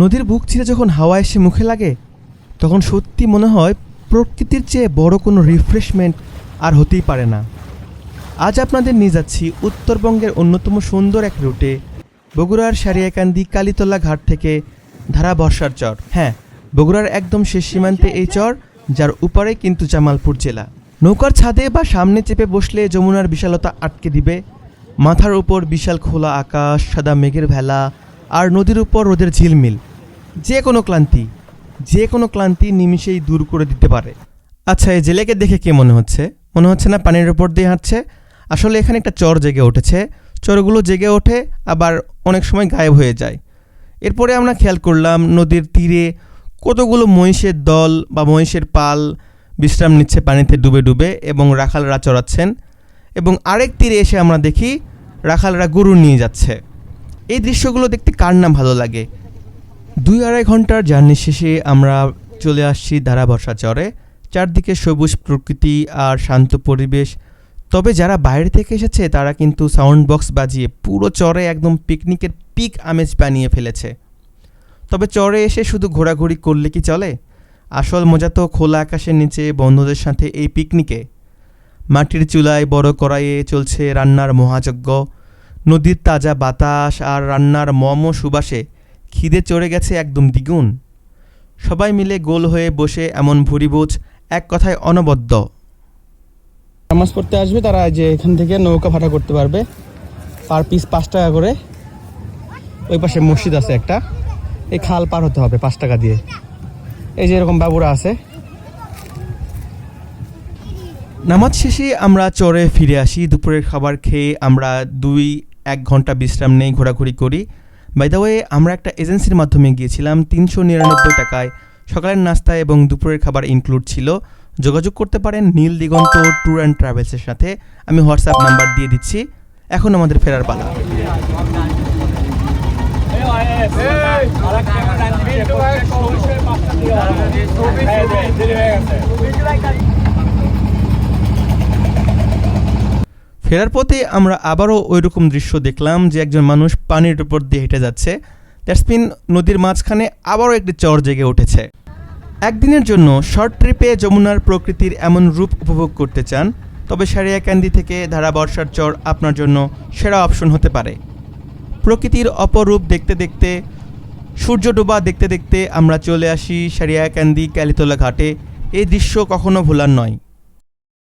নদীর বুক চিরে যখন হাওয়া এসে মুখে লাগে তখন সত্যি মনে হয় প্রকৃতির চেয়ে বড় কোনো রিফ্রেশমেন্ট আর হতেই পারে না। আজ আপনাদের নিয়ে যাচ্ছি উত্তরবঙ্গের অন্যতম সুন্দর এক রুটে, বগুড়ার সারিয়াকান্দি কালীতলা ঘাট থেকে ধারা বর্ষার চর। হ্যাঁ, বগুড়ার একদম শেষ সীমান্তে এই চর, যার উপারে কিন্তু জামালপুর জেলা। নৌকার ছাদে বা সামনে চেপে বসলে যমুনার বিশালতা আটকে দিবে। মাথার উপর বিশাল খোলা আকাশ, সাদা মেঘের ভেলা, আর নদীর উপর রোদের ঝিলমিল যে কোনো ক্লান্তি নিমিষেই দূর করে দিতে পারে। আচ্ছা, এই জেলেকে দেখে কে মনে হচ্ছে না পানির উপর দিয়ে হাঁটছে? আসলে এখানে একটা চর জেগে উঠেছে। চরগুলো জেগে ওঠে আবার অনেক সময় গায়েব হয়ে যায়। এরপরে আমরা খেয়াল করলাম নদীর তীরে কতগুলো মহিষের দল বা মহিষের পাল বিশ্রাম নিচ্ছে পানিতে ডুবে ডুবে, এবং রাখালরা চড়াচ্ছেন। এবং আরেক তীরে এসে আমরা দেখি রাখালরা গরু নিয়ে যাচ্ছে। এই দৃশ্যগুলো দেখতে কার না ভালো লাগে। 2-2.5 ঘন্টার জার্নি শেষে আমরা চলে আসছি ধারা বর্ষা চরে। চারদিকে সবুজ প্রকৃতি আর শান্ত পরিবেশ। তবে যারা বাইরে থেকে এসেছে তারা কিন্তু সাউন্ড বক্স বাজিয়ে পুরো চরে একদম পিকনিকের পিক আমেজ বানিয়ে ফেলেছে। তবে চরে এসে শুধু ঘোরাঘুরি করলে কি চলে? আসল মজা তো খোলা আকাশের নিচে বন্ধুদের সাথে এই পিকনিকে। মাটির চুলায় বড় কড়াইয়ে চলছে রান্নার মহাযজ্ঞ। নদীর তাজা বাতাস আর রান্নার মম সুবাসে খিদে চড়ে গেছে একদম দ্বিগুণ। সবাই মিলে গোল হয়ে বসে এমন ভুরিভোজ, এক কথায় অনবদ্য। নামাজ পড়তে আসবে তারা যে এখান থেকে নৌকা ভাড়া করতে পারবে, পার পিস 5 টাকা করে। ওই পাশে মসজিদ আছে একটা, এই খাল পার হতে হবে 5 টাকা দিয়ে। এই যে এরকম বাবুরা আছে। নামাজ শেষে আমরা চরে ফিরে আসি। দুপুরের খাবার খেয়ে আমরা 2-1 ঘন্টা বিশ্রাম নেই, ঘোরাঘুরি করি। বাই দ্য ওয়ে, আমরা একটা এজেন্সির মাধ্যমে গিয়েছিলাম। 399 টাকায় সকালের নাস্তা এবং দুপুরের খাবার ইনক্লুড ছিল। যোগাযোগ করতে পারেন নীল দিগন্ত ট্যুর অ্যান্ড ট্রাভেলসের সাথে। আমি হোয়াটসঅ্যাপ নাম্বার দিয়ে দিচ্ছি। এখন আমাদের ফেরার পালা। ফেরার পথে আমরা আবারও ওইরকম দৃশ্য দেখলাম যে একজন মানুষ পানির উপর দিয়ে হেঁটে যাচ্ছে। দ্যাটস মিন নদীর মাঝখানে আবারও একটি চর জেগে উঠেছে। একদিনের জন্য শর্ট ট্রিপে যমুনার প্রকৃতির এমন রূপ উপভোগ করতে চান, তবে সারিয়াকান্দি থেকে ধারা বর্ষার চর আপনার জন্য সেরা অপশন হতে পারে। প্রকৃতির অপরূপ দেখতে দেখতে, সূর্য ডোবা দেখতে দেখতে আমরা চলে আসি সারিয়াকান্দি কালীতলা ঘাটে। এই দৃশ্য কখনো ভোলার নয়।